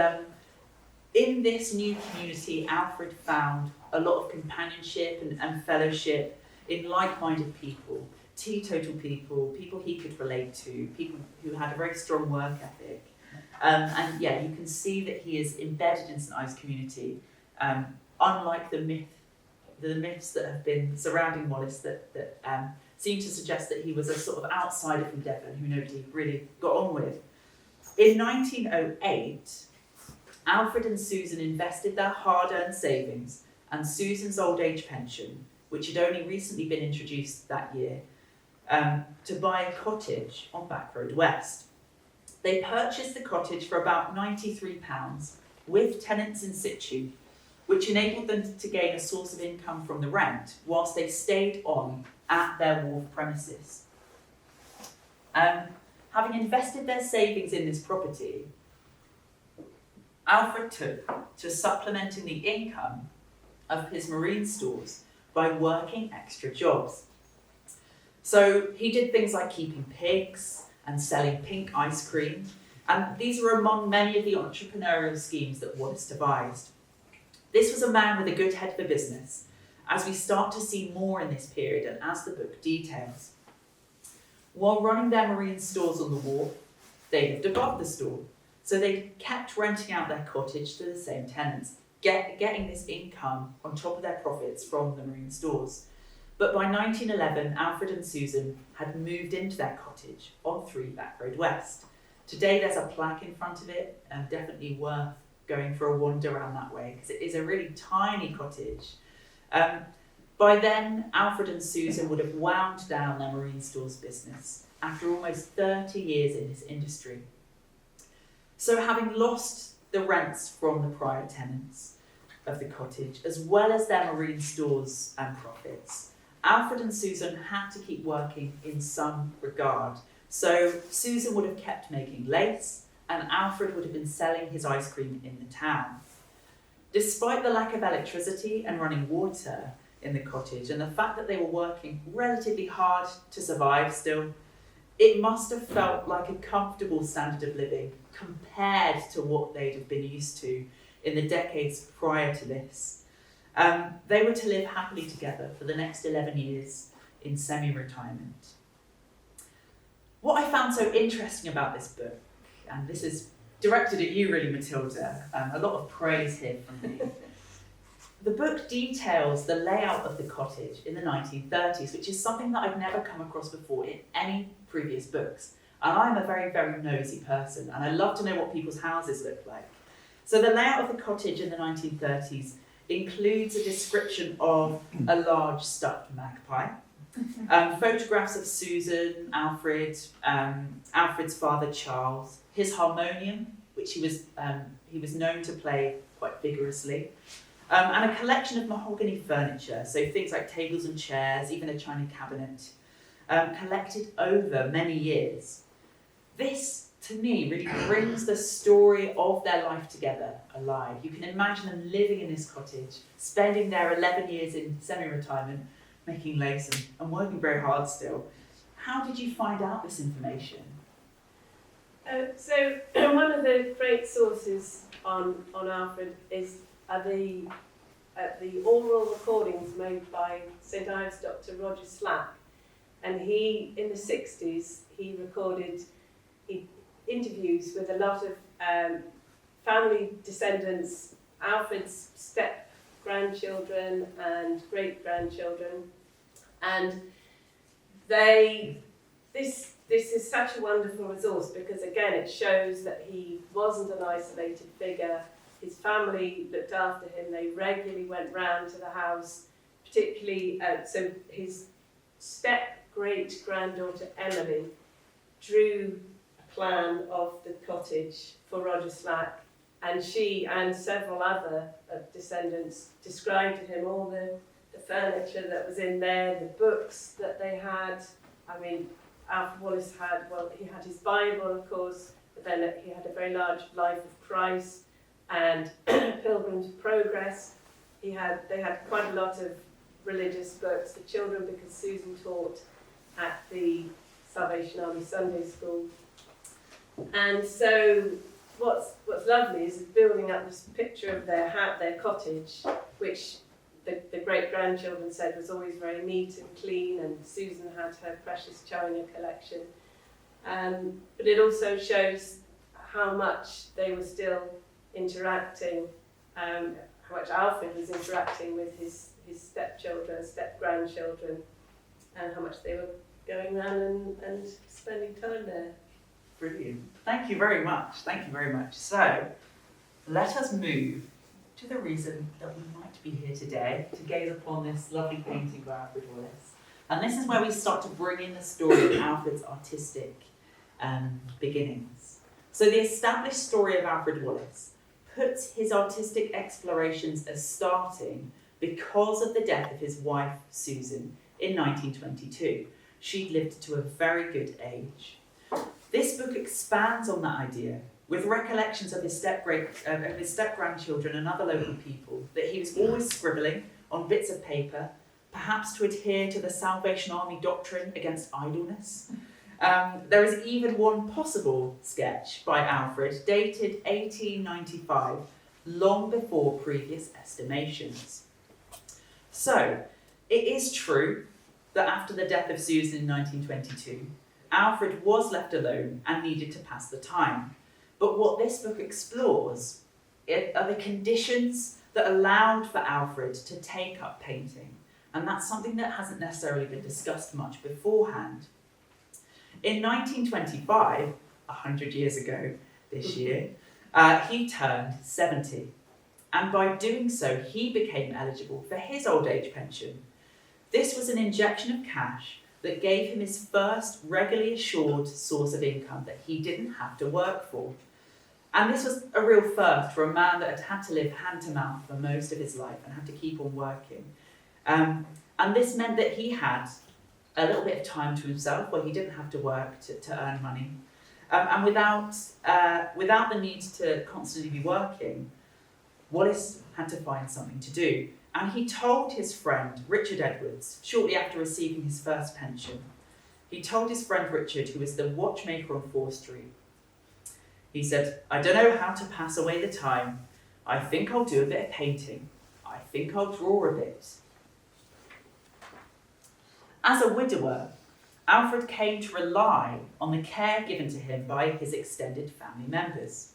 in this new community, Alfred found a lot of companionship and fellowship in like-minded people, teetotal people, people he could relate to, people who had a very strong work ethic. And yeah, you can see that he is embedded in St Ives community, unlike the myths that have been surrounding Wallis that seem to suggest that he was a sort of outsider from Devon who nobody really got on with. In 1908, Alfred and Susan invested their hard-earned savings and Susan's old age pension, which had only recently been introduced that year, to buy a cottage on Back Road West. They purchased the cottage for about £93 with tenants in situ, which enabled them to gain a source of income from the rent whilst they stayed on at their wharf premises. Having invested their savings in this property, Alfred took to supplementing the income of his marine stores by working extra jobs. So he did things like keeping pigs and selling pink ice cream, and these were among many of the entrepreneurial schemes that Wallis devised. This was a man with a good head for business, as we start to see more in this period and as the book details. While running their marine stores on the wharf, they lived above the store, so they kept renting out their cottage to the same tenants, getting this income on top of their profits from the marine stores. But by 1911, Alfred and Susan had moved into their cottage on 3 Back Road West, Today there's a plaque in front of it, and definitely worth going for a wander around that way, because it is a really tiny cottage. By then, Alfred and Susan would have wound down their marine stores business after almost 30 years in this industry. So having lost the rents from the prior tenants of the cottage, as well as their marine stores and profits, Alfred and Susan had to keep working in some regard. So Susan would have kept making lace, and Alfred would have been selling his ice cream in the town. Despite the lack of electricity and running water in the cottage, and the fact that they were working relatively hard to survive still, it must have felt like a comfortable standard of living compared to what they'd have been used to in the decades prior to this. They were to live happily together for the next 11 years in semi-retirement. What I found so interesting about this book, and this is directed at you really, Matilda, a lot of praise here from me. The book details the layout of the cottage in the 1930s, which is something that I've never come across before in any previous books. And I'm a very, very nosy person, and I love to know what people's houses look like. So the layout of the cottage in the 1930s includes a description of a large stuffed magpie, photographs of Susan, Alfred, Alfred's father Charles, his harmonium, which he was known to play quite vigorously, and a collection of mahogany furniture, so things like tables and chairs, even a china cabinet, collected over many years. This, to me, really brings the story of their life together alive. You can imagine them living in this cottage, spending their 11 years in semi-retirement, making lace and working very hard still. How did you find out this information? So one of the great sources on Alfred is the oral recordings made by St Ives Dr. Roger Slack, and he in the 60s he recorded interviews with a lot of family descendants, Alfred's step grandchildren and great grandchildren, and this is such a wonderful resource because again it shows that he wasn't an isolated figure. His family looked after him. They regularly went round to the house, particularly so his step great granddaughter Emily drew a plan of the cottage for Roger Slack, and she and several other descendants described to him all the furniture that was in there, the books that they had. I mean, Alfred Wallis he had his Bible, of course, but then he had a very large Life of Christ and Pilgrim's Progress. They had quite a lot of religious books, the children, because Susan taught at the Salvation Army Sunday School. And so what's lovely is building up this picture of their cottage, which the great-grandchildren said was always very neat and clean, and Susan had her precious china collection. But it also shows how much they were still interacting, how much Alfred was interacting with his stepchildren, step-grandchildren, and how much they were going around and spending time there. Brilliant. Thank you very much. Thank you very much. So, let us move to the reason that we might be here today, to gaze upon this lovely painting by Alfred Wallis. And this is where we start to bring in the story of Alfred's artistic beginnings. So the established story of Alfred Wallis puts his artistic explorations as starting because of the death of his wife, Susan, in 1922. She'd lived to a very good age. This book expands on that idea with recollections of his step-grandchildren and other local people, that he was always scribbling on bits of paper, perhaps to adhere to the Salvation Army doctrine against idleness. There is even one possible sketch by Alfred, dated 1895, long before previous estimations. So, it is true that after the death of Susan in 1922, Alfred was left alone and needed to pass the time. But what this book explores are the conditions that allowed for Alfred to take up painting. And that's something that hasn't necessarily been discussed much beforehand. In 1925, 100 years ago this year, he turned 70. And by doing so, he became eligible for his old age pension. This was an injection of cash that gave him his first regularly assured source of income that he didn't have to work for. And this was a real first for a man that had to live hand to mouth for most of his life and had to keep on working. And this meant that he had a little bit of time to himself where he didn't have to work to earn money. And without the need to constantly be working, Wallis had to find something to do. And he told his friend, Richard Edwards, shortly after receiving his first pension, he told his friend Richard, who was the watchmaker on 4th Street, he said, "I don't know how to pass away the time. I think I'll do a bit of painting. I think I'll draw a bit." As a widower, Alfred came to rely on the care given to him by his extended family members.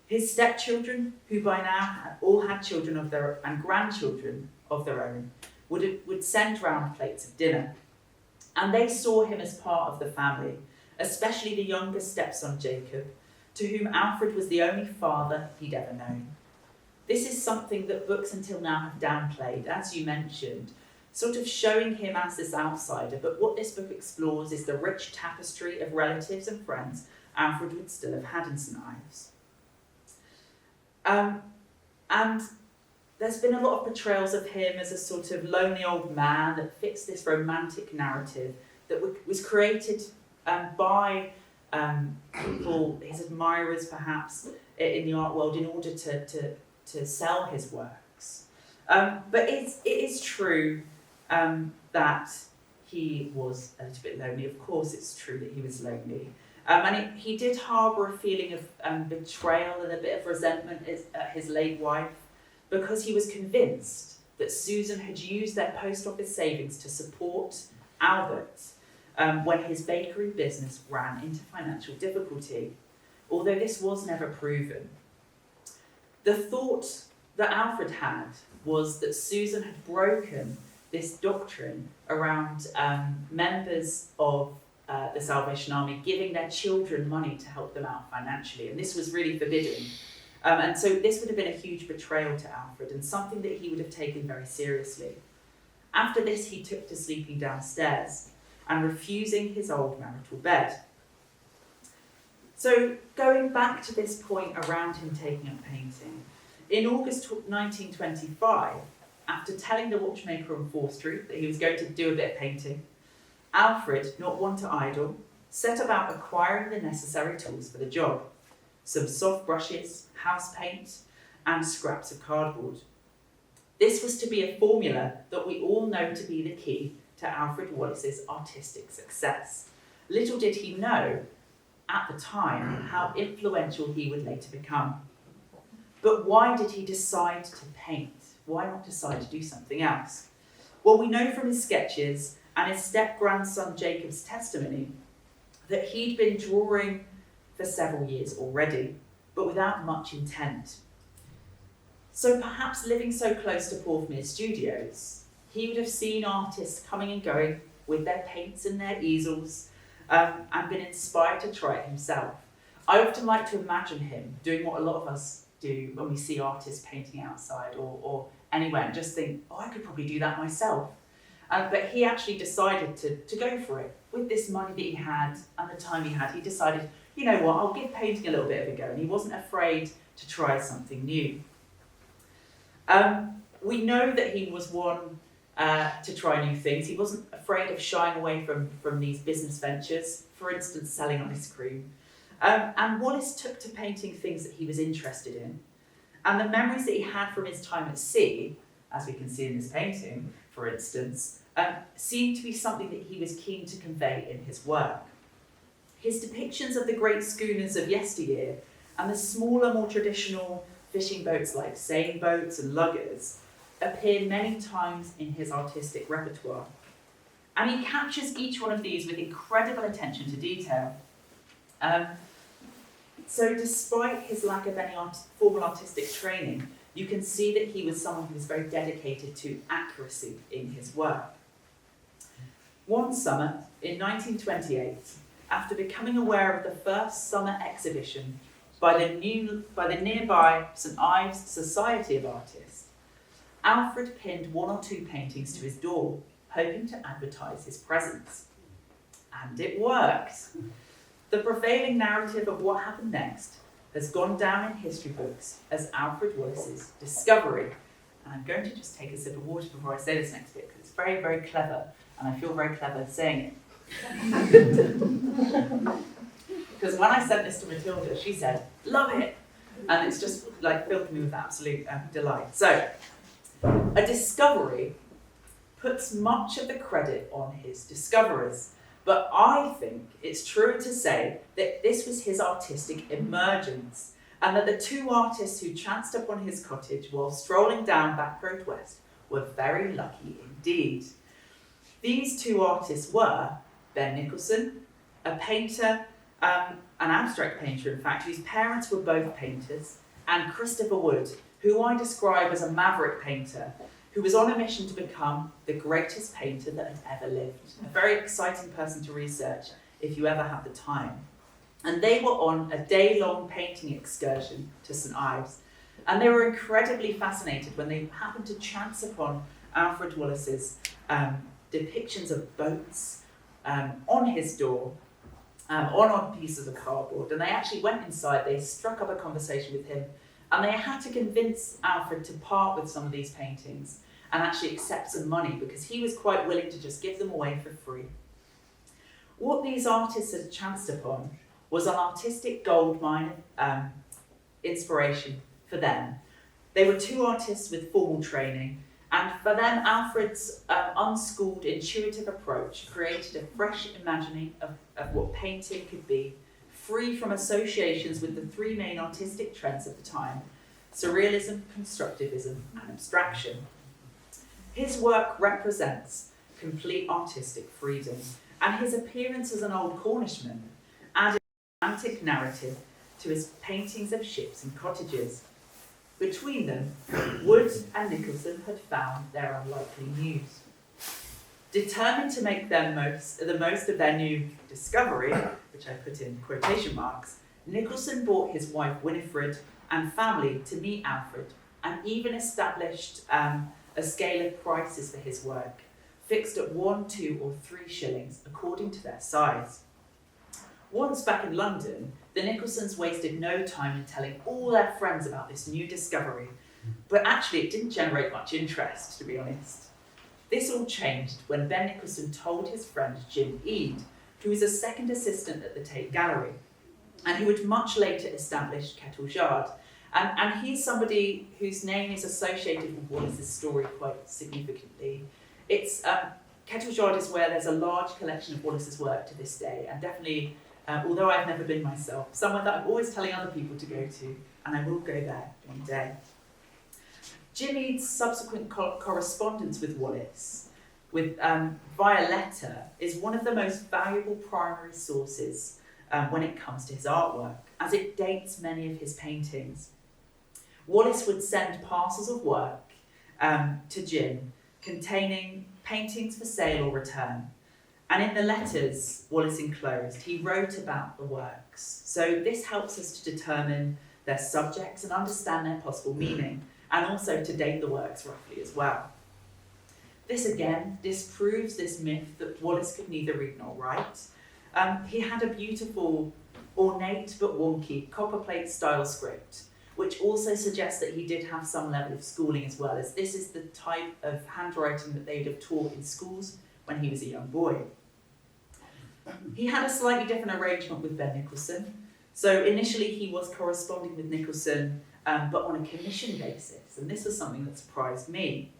His stepchildren, who by now all had children of their and grandchildren of their own, would send round plates of dinner. And they saw him as part of the family, especially the younger stepson Jacob, to whom Alfred was the only father he'd ever known. This is something that books until now have downplayed, as you mentioned, sort of showing him as this outsider, but what this book explores is the rich tapestry of relatives and friends Alfred would still have had in St Ives. And there's been a lot of portrayals of him as a sort of lonely old man that fits this romantic narrative that was created by people, his admirers perhaps, in the art world in order to sell his works. But it is true that he was a little bit lonely. Of course it's true that he was lonely. And he did harbour a feeling of betrayal and a bit of resentment at his late wife, because he was convinced that Susan had used their post office savings to support Albert when his bakery business ran into financial difficulty, although this was never proven. The thought that Alfred had was that Susan had broken this doctrine around members of the Salvation Army giving their children money to help them out financially, and this was really forbidden. And so this would have been a huge betrayal to Alfred and something that he would have taken very seriously. After this, he took to sleeping downstairs and refusing his old marital bed. So going back to this point around him taking up painting, in August 1925, after telling the watchmaker on 4th Street that he was going to do a bit of painting, Alfred, not one to idle, set about acquiring the necessary tools for the job: some soft brushes, house paint, and scraps of cardboard. This was to be a formula that we all know to be the key to Alfred Wallis's artistic success. Little did he know, at the time, how influential he would later become. But why did he decide to paint? Why not decide to do something else? Well, we know from his sketches and his step-grandson Jacob's testimony that he'd been drawing for several years already, but without much intent. So perhaps living so close to Porthmeor Studios, he would have seen artists coming and going with their paints and their easels, and been inspired to try it himself. I often like to imagine him doing what a lot of us do when we see artists painting outside or anywhere, and just think, oh, I could probably do that myself. But he actually decided to go for it. With this money that he had and the time he had, he decided, you know what, I'll give painting a little bit of a go, and he wasn't afraid to try something new. We know that he was one to try new things. He wasn't afraid of shying away from these business ventures, for instance, selling ice cream. And Wallis took to painting things that he was interested in. And the memories that he had from his time at sea, as we can see in this painting, for instance, seemed to be something that he was keen to convey in his work. His depictions of the great schooners of yesteryear and the smaller, more traditional fishing boats like seine boats and luggers appear many times in his artistic repertoire. And he captures each one of these with incredible attention to detail. So despite his lack of any formal artistic training, you can see that he was someone who was very dedicated to accuracy in his work. One summer, in 1928, after becoming aware of the first summer exhibition by the nearby St Ives Society of Artists, Alfred pinned 1 or 2 paintings to his door, hoping to advertise his presence. And it worked. The prevailing narrative of what happened next has gone down in history books as Alfred Wallis's discovery. And I'm going to just take a sip of water before I say this next bit, because it's very, very clever, and I feel very clever saying it. Because when I sent this to Matilda, she said, "Love it!" And it's just like filled me with absolute delight. So, a discovery puts much of the credit on his discoverers, but I think it's truer to say that this was his artistic emergence, and that the 2 artists who chanced upon his cottage while strolling down Back Road West were very lucky indeed. These 2 artists were Ben Nicholson, a painter, an abstract painter in fact, whose parents were both painters, and Christopher Wood, who I describe as a maverick painter, who was on a mission to become the greatest painter that had ever lived. A very exciting person to research if you ever have the time. And they were on a day-long painting excursion to St Ives, and they were incredibly fascinated when they happened to chance upon Alfred Wallis's depictions of boats on his door, on pieces of cardboard, and they actually went inside, they struck up a conversation with him, and they had to convince Alfred to part with some of these paintings and actually accept some money, because he was quite willing to just give them away for free. What these artists had chanced upon was an artistic goldmine inspiration for them. They were 2 artists with formal training, and for them, Alfred's unschooled, intuitive approach created a fresh imagining of what painting could be, free from associations with the 3 main artistic trends of the time: surrealism, constructivism, and abstraction. His work represents complete artistic freedom, and his appearance as an old Cornishman added a romantic narrative to his paintings of ships and cottages. Between them, Wood and Nicholson had found their unlikely muse. Determined to make the most of their new discovery, which I put in quotation marks, Nicholson brought his wife Winifred and family to meet Alfred, and even established a scale of prices for his work, fixed at 1, 2, or 3 shillings according to their size. Once back in London, the Nicholsons wasted no time in telling all their friends about this new discovery, but actually it didn't generate much interest, to be honest. This all changed when Ben Nicholson told his friend Jim Eade, who was a second assistant at the Tate Gallery, and who would much later establish Kettle Yard. And he's somebody whose name is associated with Wallis's story quite significantly. It's Kettle Yard is where there's a large collection of Wallis's work to this day, and definitely, although I've never been myself, somewhere that I'm always telling other people to go to, and I will go there one day. Jim Eade's subsequent correspondence with Wallis, via letter, is one of the most valuable primary sources when it comes to his artwork, as it dates many of his paintings. Wallis would send parcels of work to Jim containing paintings for sale or return. And in the letters Wallis enclosed, he wrote about the works. So this helps us to determine their subjects and understand their possible meaning, and also to date the works roughly as well. This again disproves this myth that Wallis could neither read nor write. He had a beautiful, ornate but wonky copperplate style script, which also suggests that he did have some level of schooling as well, as this is the type of handwriting that they would have taught in schools when he was a young boy. He had a slightly different arrangement with Ben Nicholson. So initially he was corresponding with Nicholson, but on a commission basis, and this was something that surprised me.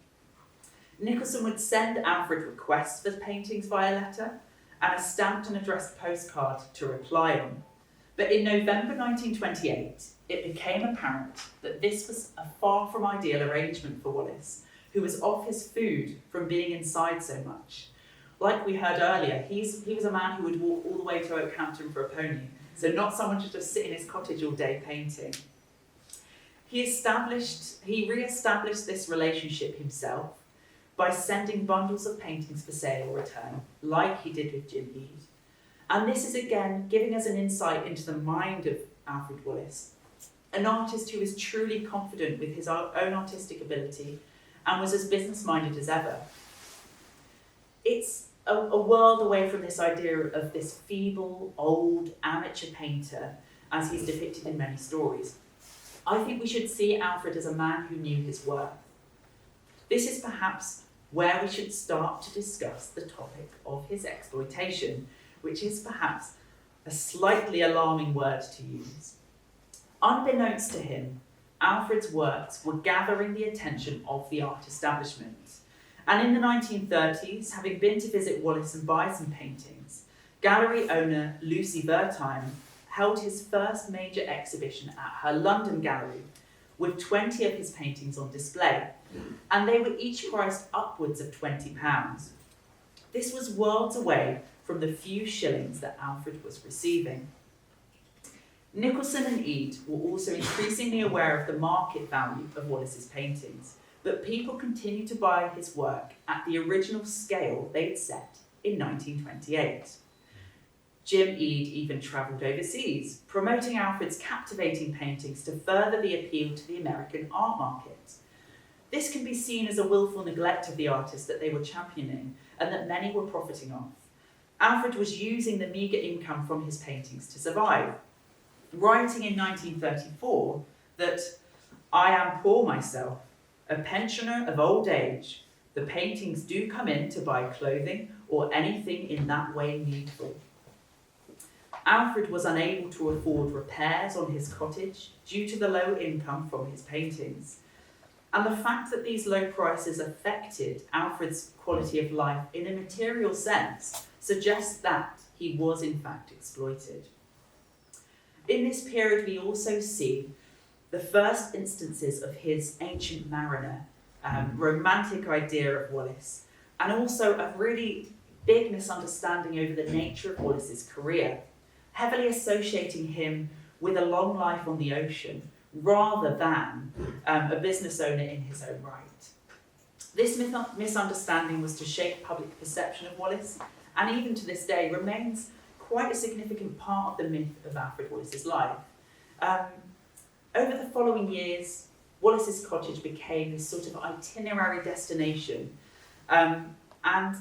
Nicholson would send Alfred requests for paintings via letter, and a stamped and addressed postcard to reply on. But in November 1928, it became apparent that this was a far from ideal arrangement for Wallis, who was off his food from being inside so much. Like we heard earlier, he was a man who would walk all the way to Oakhampton for a pony, so not someone to just sit in his cottage all day painting. He re-established this relationship himself by sending bundles of paintings for sale or return, like he did with Jim Eade. And this is again giving us an insight into the mind of Alfred Wallis, an artist who was truly confident with his own artistic ability and was as business-minded as ever. It's a world away from this idea of this feeble, old, amateur painter as he's depicted in many stories. I think we should see Alfred as a man who knew his worth. This is perhaps where we should start to discuss the topic of his exploitation, which is perhaps a slightly alarming word to use. Unbeknownst to him, Alfred's works were gathering the attention of the art establishment. And in the 1930s, having been to visit Wallis and buy some paintings, gallery owner Lucy Wertheim held his first major exhibition at her London gallery with 20 of his paintings on display, and they were each priced upwards of £20. This was worlds away from the few shillings that Alfred was receiving. Nicholson and Eade were also increasingly aware of the market value of Wallis's paintings, but people continued to buy his work at the original scale they'd set in 1928. Jim Eade even travelled overseas, promoting Alfred's captivating paintings to further the appeal to the American art market. This can be seen as a willful neglect of the artist that they were championing and that many were profiting off. Alfred was using the meagre income from his paintings to survive, writing in 1934 that "I am poor myself, a pensioner of old age. The paintings do come in to buy clothing or anything in that way needful." Alfred was unable to afford repairs on his cottage due to the low income from his paintings. And the fact that these low prices affected Alfred's quality of life in a material sense suggests that he was in fact exploited. In this period, we also see the first instances of his Ancient Mariner, romantic idea of Wallis, and also a really big misunderstanding over the nature of Wallis's career, heavily associating him with a long life on the ocean rather than a business owner in his own right. This misunderstanding was to shape public perception of Wallis, and even to this day remains quite a significant part of the myth of Alfred Wallis's life. Over the following years, Wallis's cottage became this sort of itinerary destination, and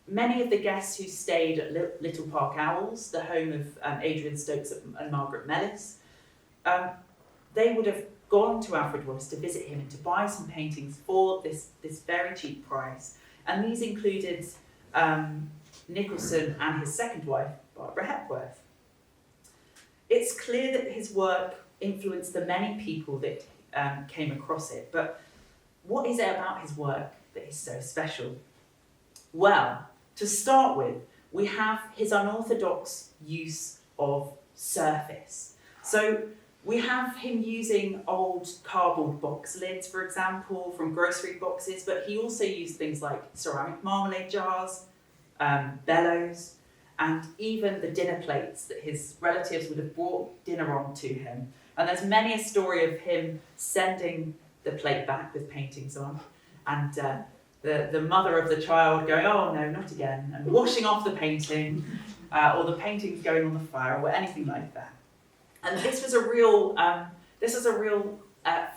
many of the guests who stayed at Little Park Owls, the home of Adrian Stokes and Margaret Mellis, they would have gone to Alfred Wallis to visit him and to buy some paintings for this very cheap price. And these included Nicholson and his second wife, Barbara Hepworth. It's clear that his work influenced the many people that came across it, but what is it about his work that is so special? Well, to start with, we have his unorthodox use of surface. So we have him using old cardboard box lids, for example, from grocery boxes, but he also used things like ceramic marmalade jars, bellows, and even the dinner plates that his relatives would have brought dinner on to him. And there's many a story of him sending the plate back with paintings on, and the mother of the child going, "Oh no, not again," and washing off the painting, or the paintings going on the fire, or anything like that. And this was a real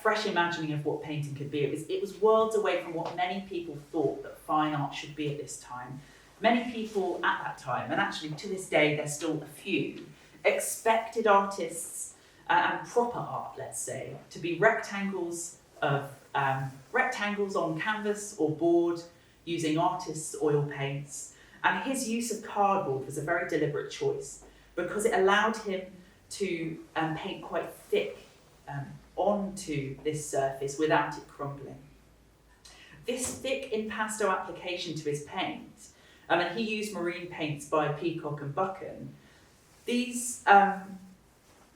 fresh imagining of what painting could be. It was worlds away from what many people thought that fine art should be at this time. Many people at that time, and actually to this day there's still a few, expected artists and proper art, let's say, to be rectangles on canvas or board using artists' oil paints. And his use of cardboard was a very deliberate choice because it allowed him to paint quite thick onto this surface without it crumbling. This thick impasto application to his paint, and he used marine paints by Peacock and Buchan, these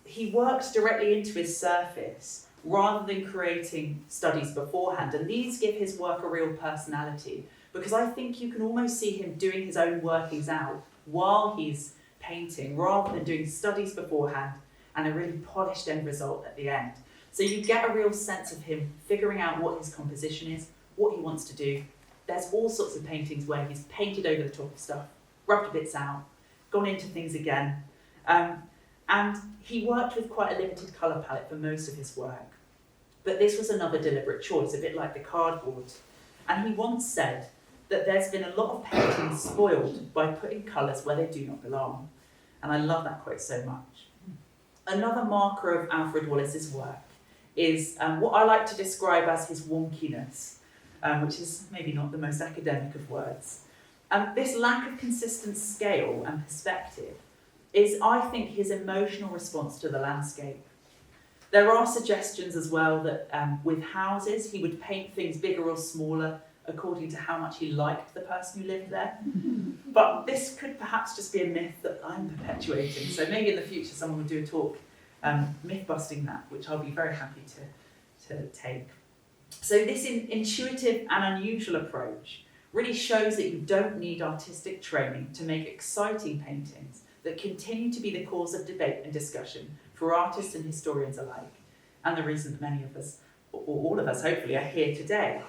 he worked directly into his surface rather than creating studies beforehand, and these give his work a real personality, because I think you can almost see him doing his own workings out while he's painting rather than doing studies beforehand and a really polished end result at the end. So you get a real sense of him figuring out what his composition is, what he wants to do. There's all sorts of paintings where he's painted over the top of stuff, rubbed bits out, gone into things again. And he worked with quite a limited colour palette for most of his work. But this was another deliberate choice, a bit like the cardboard. And he once said that there's been a lot of paintings spoiled by putting colours where they do not belong. And I love that quote so much. Another marker of Alfred Wallis's work is what I like to describe as his wonkiness, which is maybe not the most academic of words. This lack of consistent scale and perspective is, I think, his emotional response to the landscape. There are suggestions as well that with houses, he would paint things bigger or smaller according to how much he liked the person who lived there. But this could perhaps just be a myth that I'm perpetuating. So maybe in the future someone would do a talk myth-busting that, which I'll be very happy to take. So this intuitive and unusual approach really shows that you don't need artistic training to make exciting paintings that continue to be the cause of debate and discussion for artists and historians alike, and the reason that many of us, or all of us hopefully, are here today.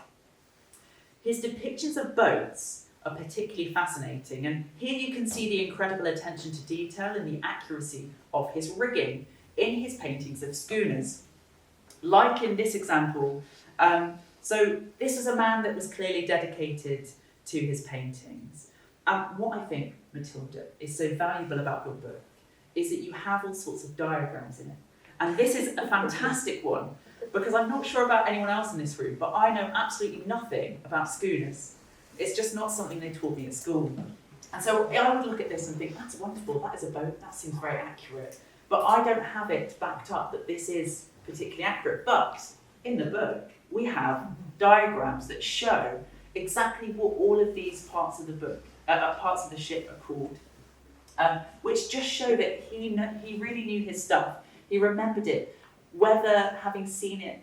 His depictions of boats are particularly fascinating, and here you can see the incredible attention to detail and the accuracy of his rigging in his paintings of schooners. Like in this example, so this was a man that was clearly dedicated to his paintings. What I think, Matilda, is so valuable about your book is that you have all sorts of diagrams in it. And this is a fantastic one, because I'm not sure about anyone else in this room, but I know absolutely nothing about schooners. It's just not something they taught me at school. And so I would look at this and think, that's wonderful, that is a boat, that seems very accurate. But I don't have it backed up that this is particularly accurate. But in the book, we have diagrams that show exactly what all of these parts of the book, parts of the ship are called, which just show that he really knew his stuff. He remembered it, whether having seen it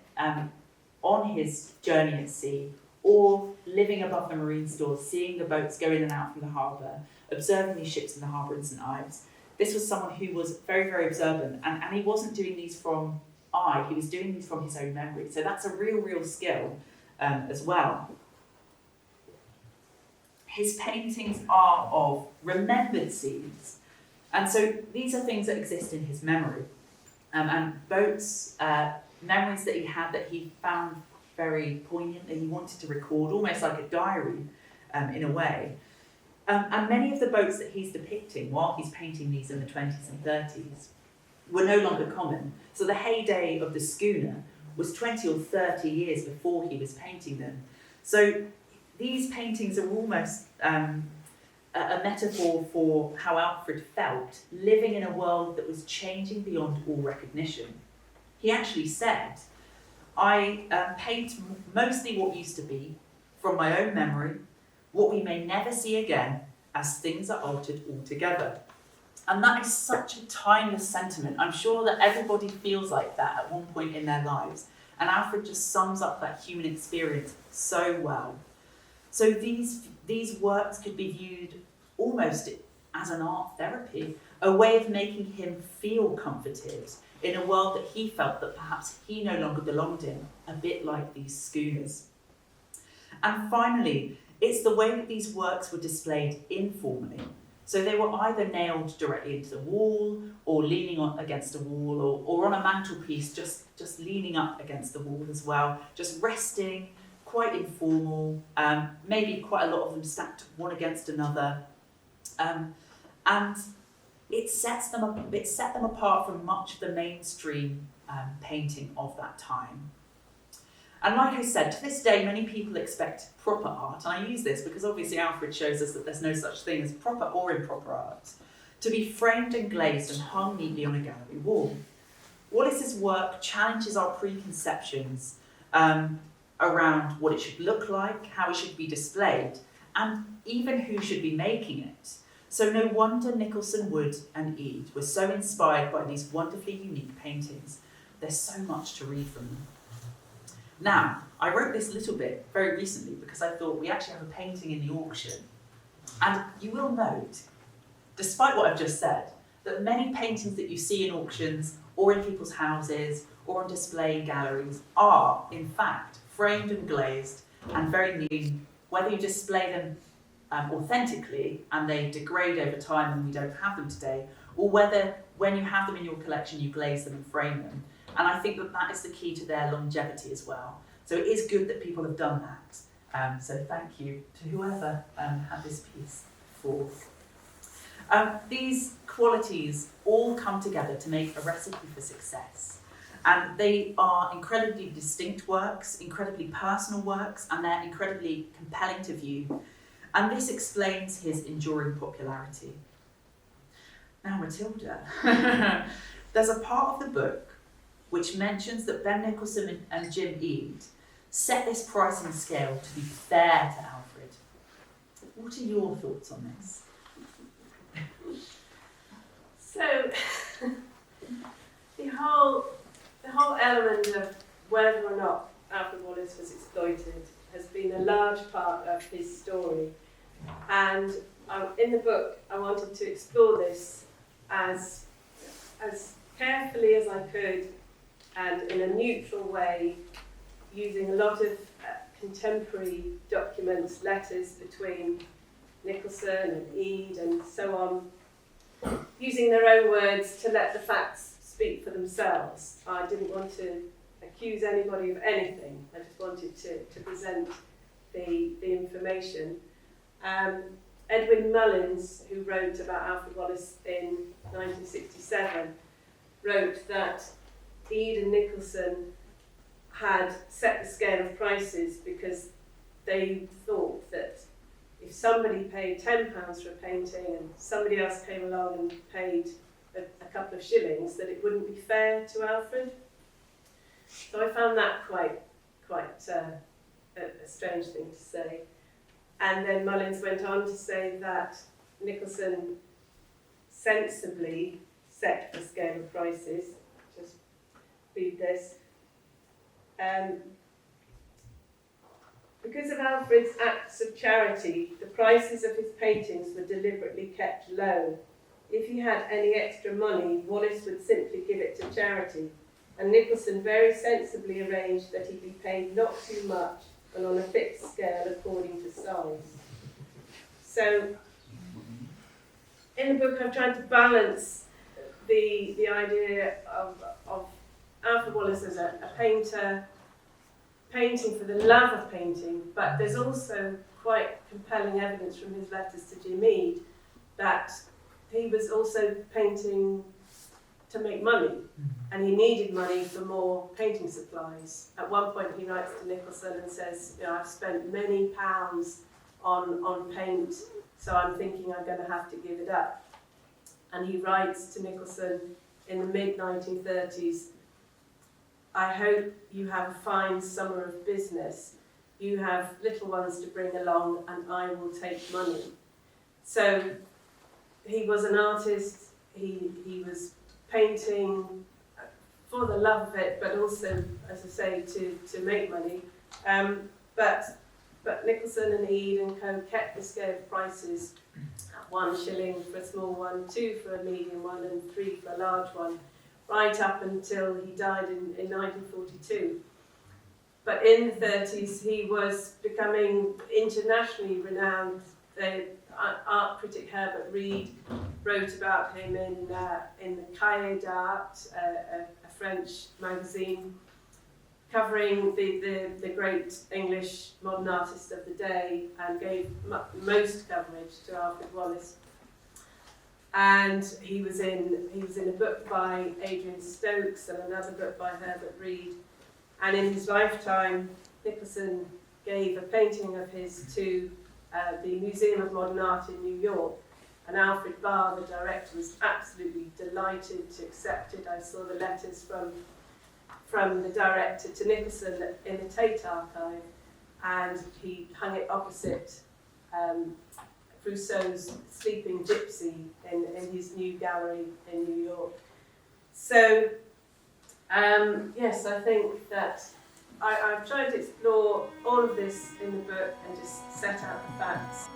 on his journey at sea or living above the marine stores, seeing the boats go in and out from the harbour, observing these ships in the harbour in St Ives. This was someone who was very, very observant, and he wasn't doing these from eye, he was doing these from his own memory. So that's a real skill as well. His paintings are of remembered scenes, and so these are things that exist in his memory. And boats, memories that he had that he found very poignant, that he wanted to record, almost like a diary in a way. And many of the boats that he's depicting while he's painting these in the 20s and 30s were no longer common. So the heyday of the schooner was 20 or 30 years before he was painting them. So these paintings are almost a metaphor for how Alfred felt, living in a world that was changing beyond all recognition. He actually said, I paint mostly what used to be, from my own memory, what we may never see again, as things are altered altogether. And that is such a timeless sentiment. I'm sure that everybody feels like that at one point in their lives. And Alfred just sums up that human experience so well. So these works could be viewed almost as an art therapy, a way of making him feel comforted in a world that he felt that perhaps he no longer belonged in, a bit like these schooners. And finally, it's the way that these works were displayed informally. So they were either nailed directly into the wall, or leaning against a wall, or on a mantelpiece, just leaning up against the wall as well, just resting, quite informal, maybe quite a lot of them stacked one against another. And it set them apart from much of the mainstream painting of that time. And like I said, to this day, many people expect proper art, and I use this because obviously Alfred shows us that there's no such thing as proper or improper art, to be framed and glazed and hung neatly on a gallery wall. Wallis's work challenges our preconceptions around what it should look like, how it should be displayed, and even who should be making it. So no wonder Nicholson, Wood and Ede were so inspired by these wonderfully unique paintings. There's so much to read from them. Now, I wrote this little bit very recently because I thought we actually have a painting in the auction. And you will note, despite what I've just said, that many paintings that you see in auctions or in people's houses or on display in galleries are, in fact, framed and glazed and very neat, whether you display them authentically and they degrade over time and we don't have them today, or whether when you have them in your collection you glaze them and frame them. And I think that that is the key to their longevity as well. So it is good that people have done that. So thank you to whoever had this piece before. These qualities all come together to make a recipe for success. And they are incredibly distinct works, incredibly personal works, and they're incredibly compelling to view. And this explains his enduring popularity. Now, Matilda, there's a part of the book which mentions that Ben Nicholson and Jim Eade set this pricing scale to be fair to Alfred. What are your thoughts on this? So, the whole element of whether or not Alfred Wallis was exploited has been a large part of his story. And in the book, I wanted to explore this as carefully as I could and in a neutral way, using a lot of contemporary documents, letters between Nicholson and Eade and so on, using their own words to let the facts speak for themselves. I didn't want to accuse anybody of anything. I just wanted to present the information. Edwin Mullins, who wrote about Alfred Wallis in 1967, wrote that Eade and Nicholson had set the scale of prices because they thought that if somebody paid £10 for a painting and somebody else came along and paid a couple of shillings, that it wouldn't be fair to Alfred. So I found that quite a strange thing to say. And then Mullins went on to say that Nicholson sensibly set the scale of prices. Just read this. Because of Alfred's acts of charity, the prices of his paintings were deliberately kept low. If he had any extra money, Wallis would simply give it to charity, and Nicholson very sensibly arranged that he be paid not too much and on a fixed scale according to size. So, in the book I've tried to balance the idea of Alfred Wallis as a painter, painting for the love of painting, but there's also quite compelling evidence from his letters to Jim Eade that he was also painting to make money, and he needed money for more painting supplies. At one point he writes to Nicholson and says, I've spent many pounds on paint, so I'm thinking I'm going to have to give it up. And he writes to Nicholson in the mid-1930s, I hope you have a fine summer of business. You have little ones to bring along and I will take money. So he was an artist, he was painting for the love of it, but also, as I say, to make money. But Nicholson and Eade and Co kept the scale of prices at 1 shilling for a small one, 2 for a medium one, and 3 for a large one, right up until he died in 1942. But in the 30s, he was becoming internationally renowned. The art critic Herbert Reed wrote about him in the Cahiers d'Art, a French magazine, covering the great English modern artist of the day, and gave most coverage to Alfred Wallis. And he was in a book by Adrian Stokes and another book by Herbert Reed. And in his lifetime, Nicholson gave a painting of his to the Museum of Modern Art in New York. And Alfred Barr, the director, was absolutely delighted to accept it. I saw the letters from the director to Nicholson in the Tate archive, and he hung it opposite Rousseau's Sleeping Gypsy in his new gallery in New York. So, yes, I think that I've tried to explore all of this in the book and just set out the facts.